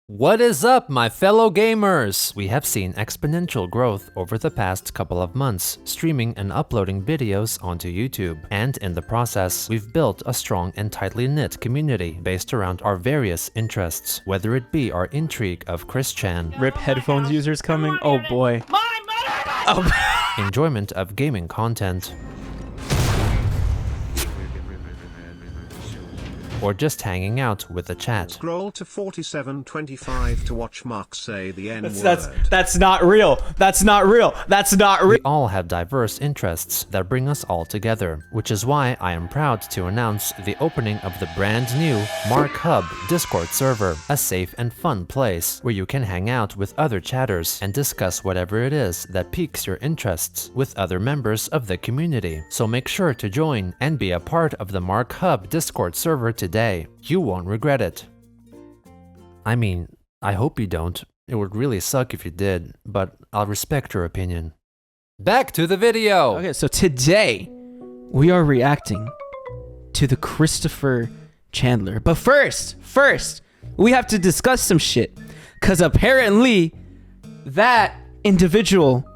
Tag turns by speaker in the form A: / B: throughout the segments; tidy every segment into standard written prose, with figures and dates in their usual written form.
A: What is up, my fellow gamers? We have seen exponential growth over the past couple of months, streaming and uploading videos onto YouTube. And in the process, we've built a strong and tightly knit community based around our various interests, whether it be our intrigue of Chris-chan,
B: RIP headphones users coming, oh boy.
A: enjoyment of gaming content, or just hanging out with the chat.
C: Scroll to 4725 to watch Marc say the N-word.
B: That's not real. That's not real. That's not real.
A: We all have diverse interests that bring us all together, which is why I am proud to announce the opening of the brand new Marc Hub Discord server, a safe and fun place where you can hang out with other chatters and discuss whatever it is that piques your interests with other members of the community. So make sure to join and be a part of the Marc Hub Discord server today. You won't regret it. I mean, I hope you don't. It would really suck if you did, but I'll respect your opinion. Back to the video!
B: Okay, so today we are reacting to the Christopher Chandler. But first, we have to discuss some shit. Because apparently that individual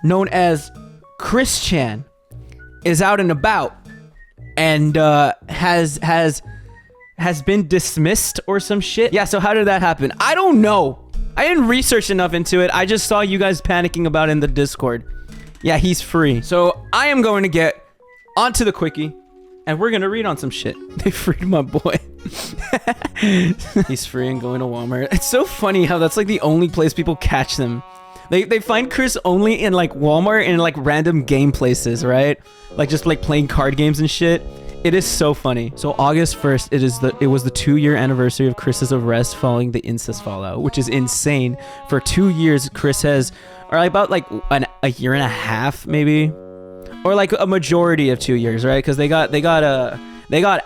B: known as Chris-chan is out and about and has been dismissed or some shit. Yeah, so how did that happen? I don't know. I didn't research enough into it. I just saw you guys panicking about it in the Discord. Yeah, he's free. So I am going to get onto the quickie and we're gonna read on some shit. They freed my boy. He's free and going to Walmart. It's so funny how that's like the only place people catch them. They find Chris only in like Walmart and like random game places, right? Like just like playing card games and shit. It is so funny. So August 1st, it was the 2-year anniversary of Chris's arrest following the incest fallout, which is insane. For 2 years, Chris has, or about like a year and a half, maybe, or like a majority of 2 years, right? Because they got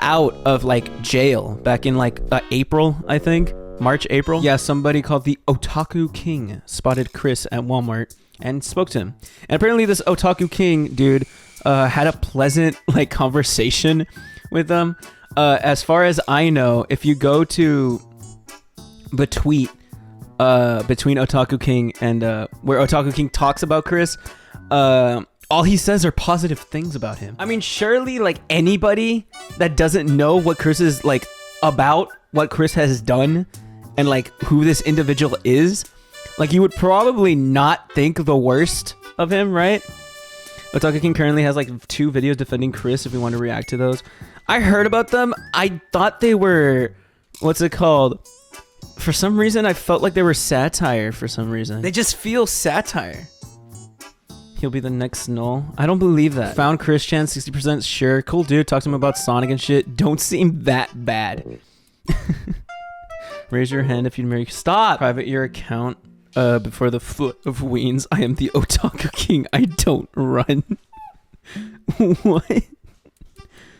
B: out of like jail back in like April, I think, March, April. Yeah, somebody called the Otaku King spotted Chris at Walmart and spoke to him. And apparently, this Otaku King dude had a pleasant like conversation with them. As far as I know, if you go to the tweet between Otaku King and where Otaku King talks about Chris, all he says are positive things about him. I mean, surely like anybody that doesn't know what Chris is like about, what Chris has done, and like who this individual is, like you would probably not think the worst of him, right? Otaku King currently has like 2 videos defending Chris if you want to react to those. I heard about them. I thought they were, what's it called? For some reason, I felt like they were satire for some reason. They just feel satire. He'll be the next Null. I don't believe that. Found Chris-chan, 60% sure. Cool dude, talk to him about Sonic and shit. Don't seem that bad. Raise your hand if you'd marry. Stop! Private your account. Before the foot of Weens, I am the Otaku King. I don't run. What?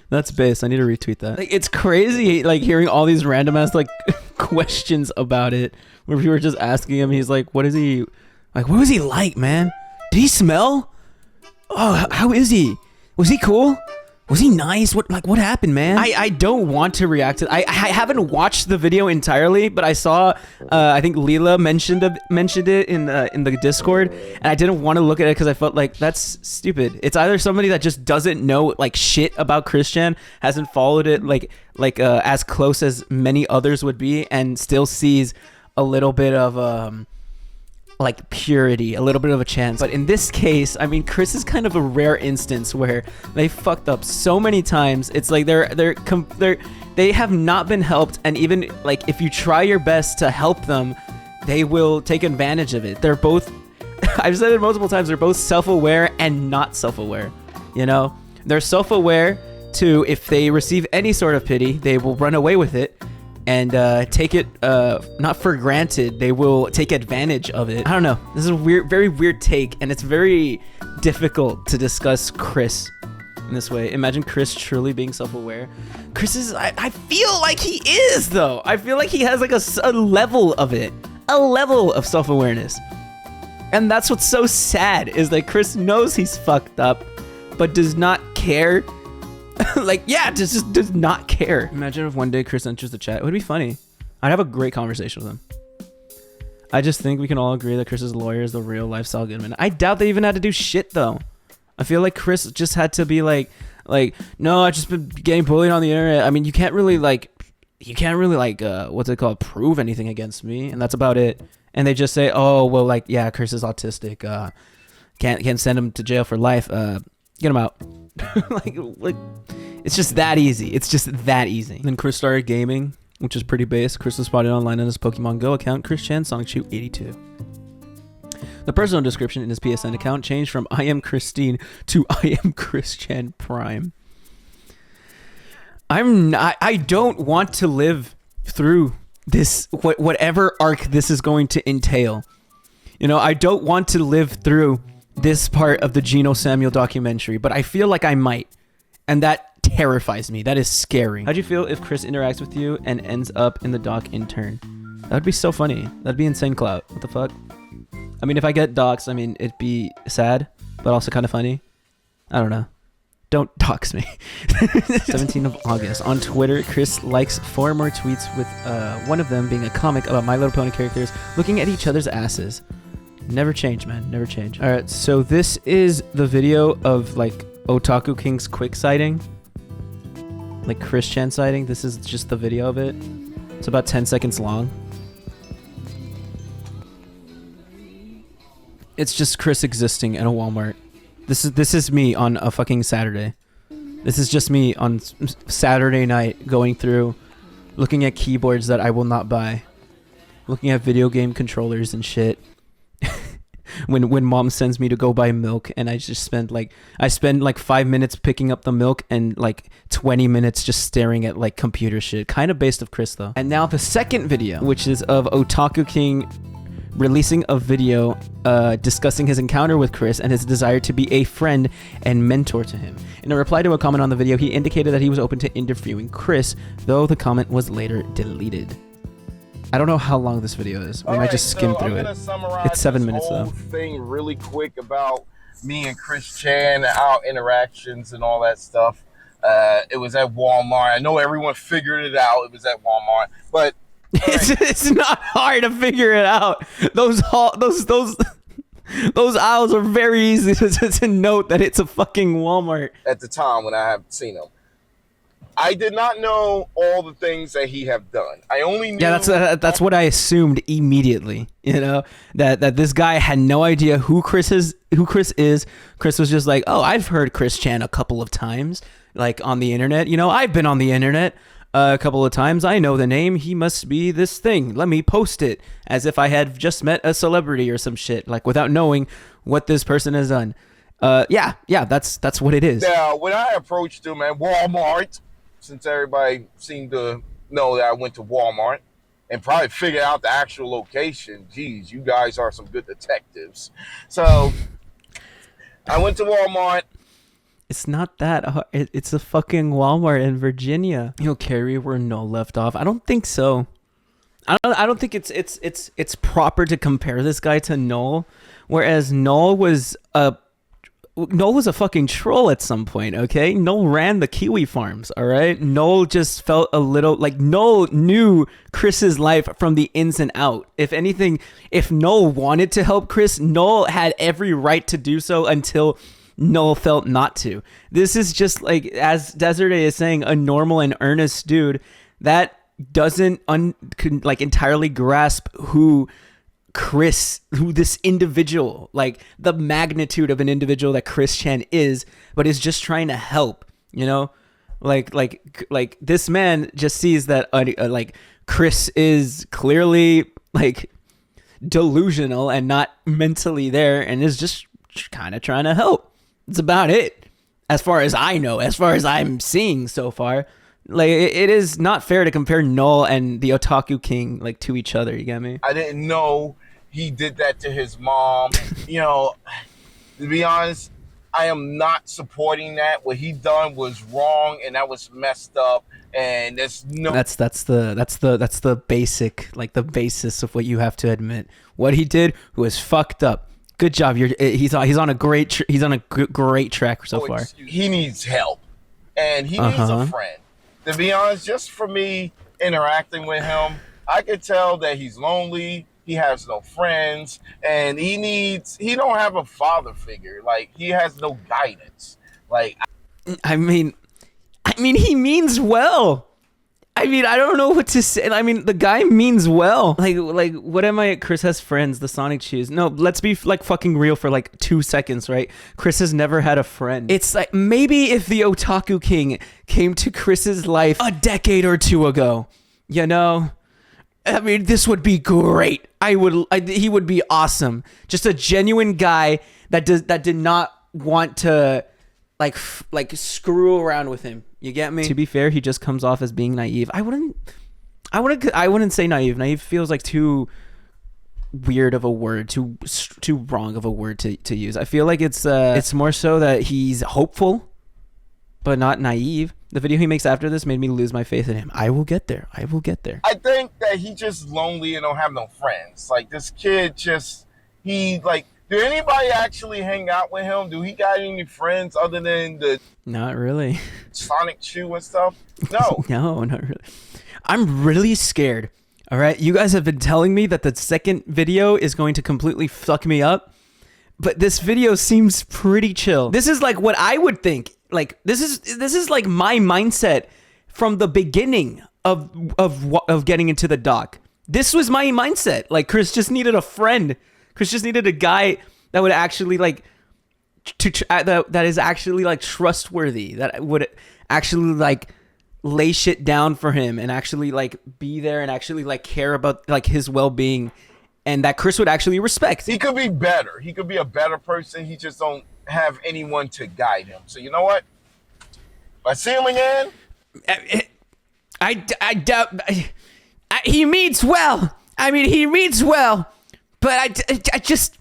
B: That's base. I need to retweet that. Like, it's crazy, like hearing all these random ass like questions about it, where we were just asking him. He's like, "What is he like? What was he like, man? Did he smell? Oh, how is he? Was he cool? Was he nice? What happened, man?" I don't want to react to I haven't watched the video entirely, but I saw I think Leela mentioned it in the Discord, and I didn't want to look at it because I felt like that's stupid. It's either somebody that just doesn't know like shit about Chris-chan, hasn't followed it like as close as many others would be, and still sees a little bit of like purity, a little bit of a chance. But in this case, I mean, Chris is kind of a rare instance where they fucked up so many times. It's like they have not been helped, and even like if you try your best to help them, they will take advantage of it. They're both I've said it multiple times, they're both self-aware and not self-aware. You know, they're self-aware to if they receive any sort of pity, they will run away with it and take it not for granted. They will take advantage of it. I don't know, this is a very weird take, and it's very difficult to discuss Chris in this way. Imagine Chris truly being self-aware. Chris is, I feel like he is though. I feel like he has like a level of it, a level of self-awareness, and that's what's so sad is that Chris knows he's fucked up but does not care. Like, yeah, just does not care. Imagine if one day Chris enters the chat. It would be funny. I'd have a great conversation with him. I just think we can all agree that Chris's lawyer is the real lifestyle Goodman. I doubt they even had to do shit though. I feel like Chris just had to be like, no, I just been getting bullied on the internet. I mean, you can't really what's it called, prove anything against me, and that's about it. And they just say, oh well, like, yeah, Chris is autistic. Can't send him to jail for life. Get him out. like, it's just that easy. It's just that easy. Then Chris started gaming, which is pretty base. Chris was spotted online on his Pokemon Go account, Chris Chan Songchu 82. The personal description in his PSN account changed from I am Christine to I am Chris Chan Prime. I don't want to live through this, whatever arc this is going to entail. You know, I don't want to live through this part of the Geno Samuel documentary, but I feel like I might. And that terrifies me. That is scary. How'd you feel if Chris interacts with you and ends up in the doc in turn? That would be so funny. That'd be insane clout. What the fuck? I mean, if I get doxed, I mean, it'd be sad, but also kind of funny. I don't know. Don't dox me. 17th of August. On Twitter, Chris likes 4 more tweets with one of them being a comic about My Little Pony characters looking at each other's asses. Never change, man. Never change. All right, so this is the video of, like, Otaku King's quick sighting. Like, Chris Chan sighting. This is just the video of it. It's about 10 seconds long. It's just Chris existing in a Walmart. This is me on a fucking Saturday. This is just me on Saturday night going through, looking at keyboards that I will not buy, looking at video game controllers and shit. When mom sends me to go buy milk, and I spend like 5 minutes picking up the milk and like 20 minutes just staring at like computer shit. Kind of based of Chris though. And now the second video, which is of Otaku King releasing a video discussing his encounter with Chris and his desire to be a friend and mentor to him. In a reply to a comment on the video, he indicated that he was open to interviewing Chris, though the comment was later deleted. I don't know how long this video is. We might just skim through it. It's 7 minutes though.
D: Thing really quick about me and Chris Chan, our interactions and all that stuff. It was at Walmart. I know everyone figured it out. It was at Walmart, but
B: it's not hard to figure it out. Those aisles are very easy to note that it's a fucking Walmart.
D: At the time when I have seen him, I did not know all the things that he have done. I only knew.
B: Yeah, that's what I assumed immediately. You know, that this guy had no idea who Chris is. Chris was just like, oh, I've heard Chris Chan a couple of times, like on the internet. You know, I've been on the internet a couple of times. I know the name. He must be this thing. Let me post it, as if I had just met a celebrity or some shit, like without knowing what this person has done. Yeah, that's what it is.
D: Now, when I approached him at Walmart, since everybody seemed to know that I went to Walmart and probably figured out the actual location. Geez, you guys are some good detectives. So I went to Walmart.
B: It's not that hard. It's a fucking Walmart in Virginia. He'll carry where Noel left off. I don't think so. I don't think it's proper to compare this guy to Noel, whereas Noel was a fucking troll at some point, okay? Noel ran the kiwi farms, all right? Noel just felt a little like Noel knew Chris's life from the ins and out. If anything, if Noel wanted to help Chris, Noel had every right to do so until Noel felt not to. This is just like, as Desiree is saying, a normal and earnest dude that doesn't entirely grasp who this individual, like the magnitude of an individual that Chris Chan is, but is just trying to help, you know, like this man just sees that like Chris is clearly like delusional and not mentally there, and is just kind of trying to help. It's about it, as far as I know, as far as I'm seeing so far. Like, it is not fair to compare Noel and the Otaku King like to each other. You get me?
D: I didn't know he did that to his mom. You know, to be honest, I am not supporting that. What he done was wrong, and that was messed up. And that's the basic, like the basis of what you have to admit. What he did was fucked up. Good job. He's on a great track so far. He needs help, and he needs a friend. To be honest, just for me interacting with him, I could tell that he's lonely. He has no friends, and he don't have a father figure. Like, he has no guidance. Like,
B: I mean, he means well. I mean, I don't know what to say. I mean, the guy means well. Like, what am I? Chris has friends, the Sonic shoes. No, let's be like fucking real for like 2 seconds, right? Chris has never had a friend. It's like, maybe if the Otaku King came to Chris's life a decade or 2 ago, you know, I mean, this would be great. He would be awesome. Just a genuine guy that did not want to like screw around with him. You get me? To be fair, he just comes off as being naive. I wouldn't say naive. Naive feels like too weird of a word, too wrong of a word to use. I feel like it's more so that he's hopeful, but not naive. The video he makes after this made me lose my faith in him. I will get there. I
D: think that he just lonely and don't have no friends. Like, this kid do anybody actually hang out with him? Do he got any friends other than the
B: Not really.
D: Sonic shoe and stuff? No.
B: No, not really. I'm really scared. All right. You guys have been telling me that the second video is going to completely fuck me up, but this video seems pretty chill. This is like what I would think. Like, this is like my mindset from the beginning of getting into the doc. This was my mindset. Like, Chris just needed a friend. Chris just needed a guy that would actually like that is actually like trustworthy, that would actually like lay shit down for him and actually like be there and actually like care about like his well-being, and that Chris would actually respect.
D: He could be better. He could be a better person. He just don't have anyone to guide him. So you know what? If I see him again,
B: I doubt he means well. I mean, he means well. But I just,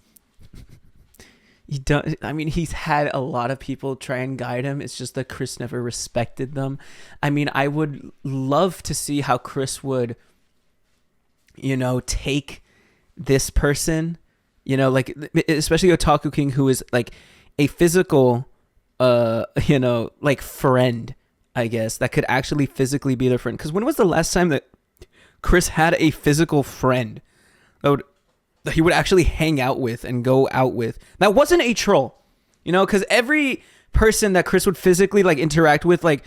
B: he don't. I mean, he's had a lot of people try and guide him. It's just that Chris never respected them. I mean, I would love to see how Chris would, you know, take this person, you know, like especially Otaku King, who is like a physical, you know, like friend, I guess, that could actually physically be their friend. Because when was the last time that Chris had a physical friend that he would actually hang out with and go out with? That wasn't a troll, you know, because every person that Chris would physically like interact with like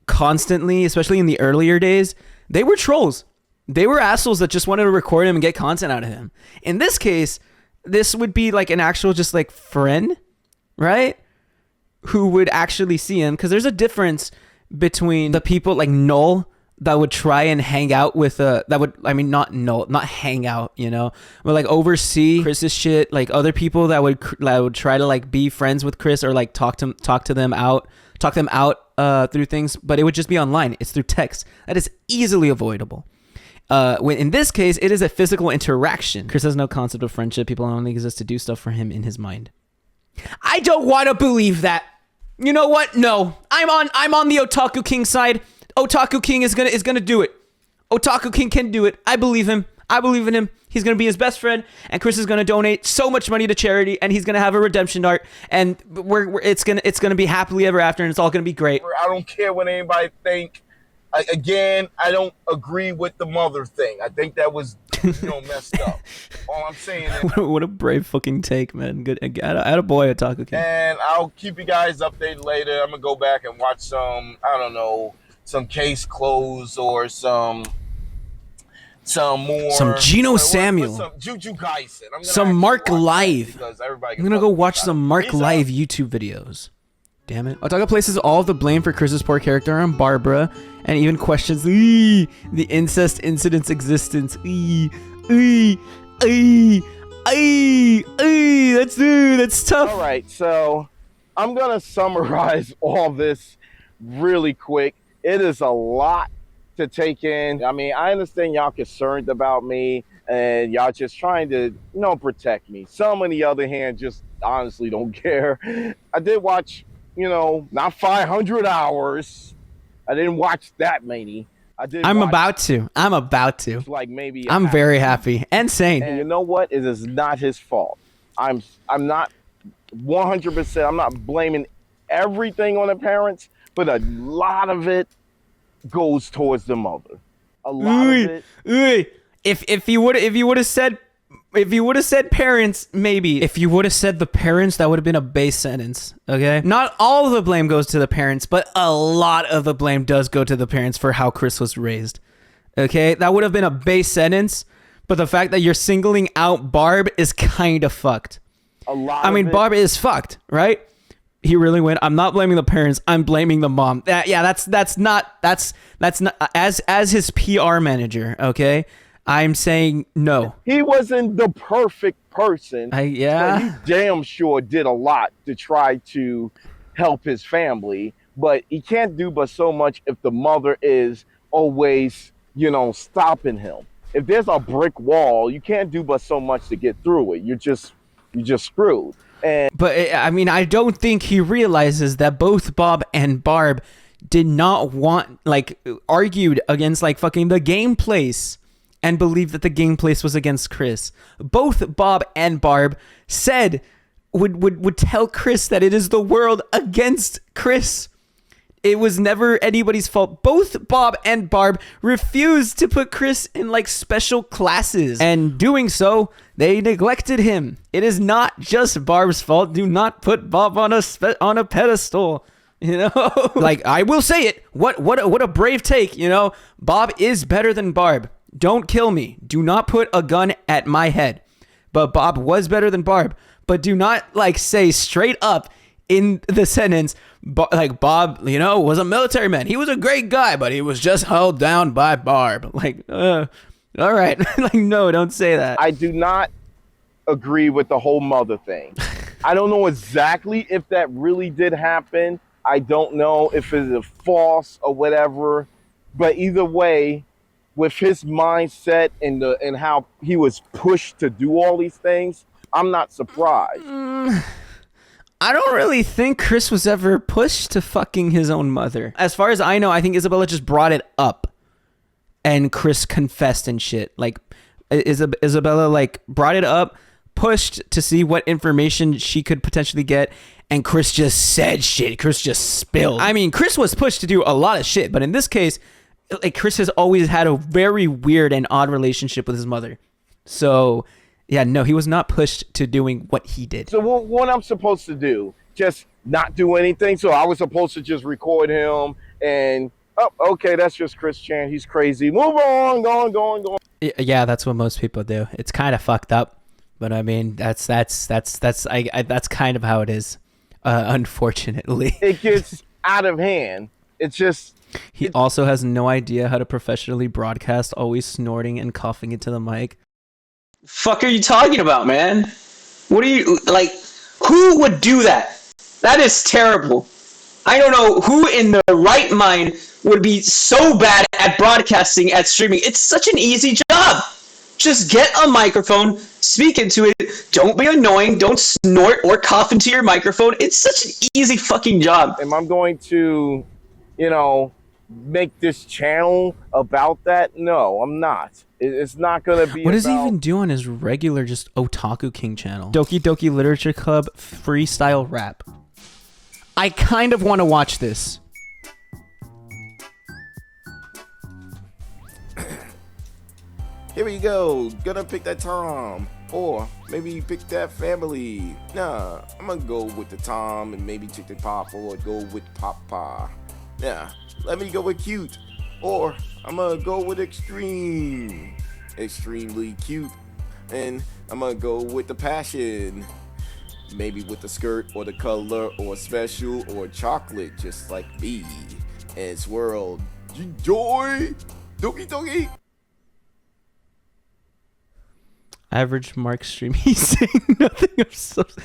B: constantly, especially in the earlier days, they were trolls. They were assholes that just wanted to record him and get content out of him. In this case, this would be like an actual just like friend, right? Who would actually see him, because there's a difference between the people like Null that would try and hang out with that would, I mean, not hang out, you know, but like oversee Chris's shit, like other people that would try to like be friends with Chris or like talk them out through things, but it would just be online. It's through text. That is easily avoidable. When in this case, it is a physical interaction. Chris has no concept of friendship. People only exist to do stuff for him in his mind. I don't want to believe that. You know what? No, I'm on the Otaku King side. Otaku King is gonna do it. Otaku King can do it. I believe him. I believe in him. He's gonna be his best friend, and Chris is gonna donate so much money to charity, and he's gonna have a redemption arc, and it's gonna be happily ever after, and it's all gonna be great.
D: I don't care what anybody think. Again, I don't agree with the mother thing. I think that was, you know, messed up. All I'm saying is,
B: what a brave fucking take, man. Good, atta boy, Otaku King.
D: And I'll keep you guys updated later. I'm gonna go back and watch some, I don't know, some Case Closed or some more.
B: Some Geno Samuel.
D: Some Juju Kaisen.
B: Some Marc Live. I'm gonna go watch some Marc Live YouTube videos. Damn it. Otaku places all of the blame for Chris's poor character on Barbara and even questions the incest incident's existence. That's tough.
D: All right, so I'm going to summarize all this really quick. It is a lot to take in. I mean, I understand y'all concerned about me and y'all just trying to, you know, protect me. Some, on the other hand, just honestly don't care. I did watch, you know, not 500 hours. I didn't watch that many. I'm
B: about to.
D: Like maybe
B: I'm very happy and sane.
D: And you know what? It is not his fault. I'm not 100%. I'm not blaming everything on the parents, but a lot of it goes towards the mother. A lot of it.
B: If you would have said If you would have said parents, maybe. If you would have said the parents, that would have been a base sentence. Okay? Not all of the blame goes to the parents, but a lot of the blame does go to the parents for how Chris was raised. Okay? That would have been a base sentence, but the fact that you're singling out Barb is kind of fucked. Barb is fucked, right? He really went, I'm not blaming the parents, I'm blaming the mom. That's not as his PR manager, okay? I'm saying no.
E: He wasn't the perfect person. But he damn sure did a lot to try to help his family. But he can't do but so much if the mother is always, stopping him. If there's a brick wall, you can't do but so much to get through it. You're just screwed.
B: But I don't think he realizes that both Bob and Barb did not argued against fucking the game place and believed that the game place was against Chris. Both Bob and Barb said would tell Chris that it is the world against Chris. It was never anybody's fault. Both Bob and Barb refused to put Chris in special classes, and doing so, they neglected him. It is not just Barb's fault. Do not put Bob on a pedestal. I will say it. What a brave take. Bob is better than Barb. Don't kill me. Do not put a gun at my head. But Bob was better than Barb. But do not say straight up in the sentence, Bob, was a military man. He was a great guy, but he was just held down by Barb. All right. No, don't say that.
E: I do not agree with the whole mother thing. I don't know exactly if that really did happen. I don't know if it's false or whatever. But either way, with his mindset and how he was pushed to do all these things, I'm not surprised.
B: I don't really think Chris was ever pushed to fucking his own mother. As far as I know, I think Isabella just brought it up and Chris confessed and shit. Isabella brought it up, pushed to see what information she could potentially get, and Chris just said shit. Chris just spilled. Chris was pushed to do a lot of shit, but in this case, Chris has always had a very weird and odd relationship with his mother. So yeah, no, he was not pushed to doing what he did.
E: So what I'm supposed to do? Just not do anything? So I was supposed to just record him and, okay, that's just Chris Chan. He's crazy. Move on, go on.
B: Yeah, that's what most people do. It's kind of fucked up, but that's kind of how it is, unfortunately.
E: It gets out of hand. It's just...
B: He also has no idea how to professionally broadcast, always snorting and coughing into the mic.
F: Fuck are you talking about, man? What are you, who would do that? That is terrible. I don't know who in their right mind would be so bad at broadcasting, at streaming. It's such an easy job. Just get a microphone, speak into it, don't be annoying, don't snort or cough into your microphone. It's such an easy fucking job.
E: Am I going to, make this channel about that? No, I'm not. It's not going to be
B: What does he even do on his regular just Otaku King channel? Doki Doki Literature Club freestyle rap. I kind of want to watch this.
G: Here we go. Gonna pick that Tom. Or maybe pick that family. Nah, I'm gonna go with the Tom and maybe take the Papa or go with Papa. Yeah, let me go with cute. Or I'm gonna go with extreme. Extremely cute. And I'm gonna go with the passion. Maybe with the skirt or the color or special or chocolate, just like me. And swirl. Enjoy! Doki doki!
B: Average Marc stream, he's saying nothing of substance.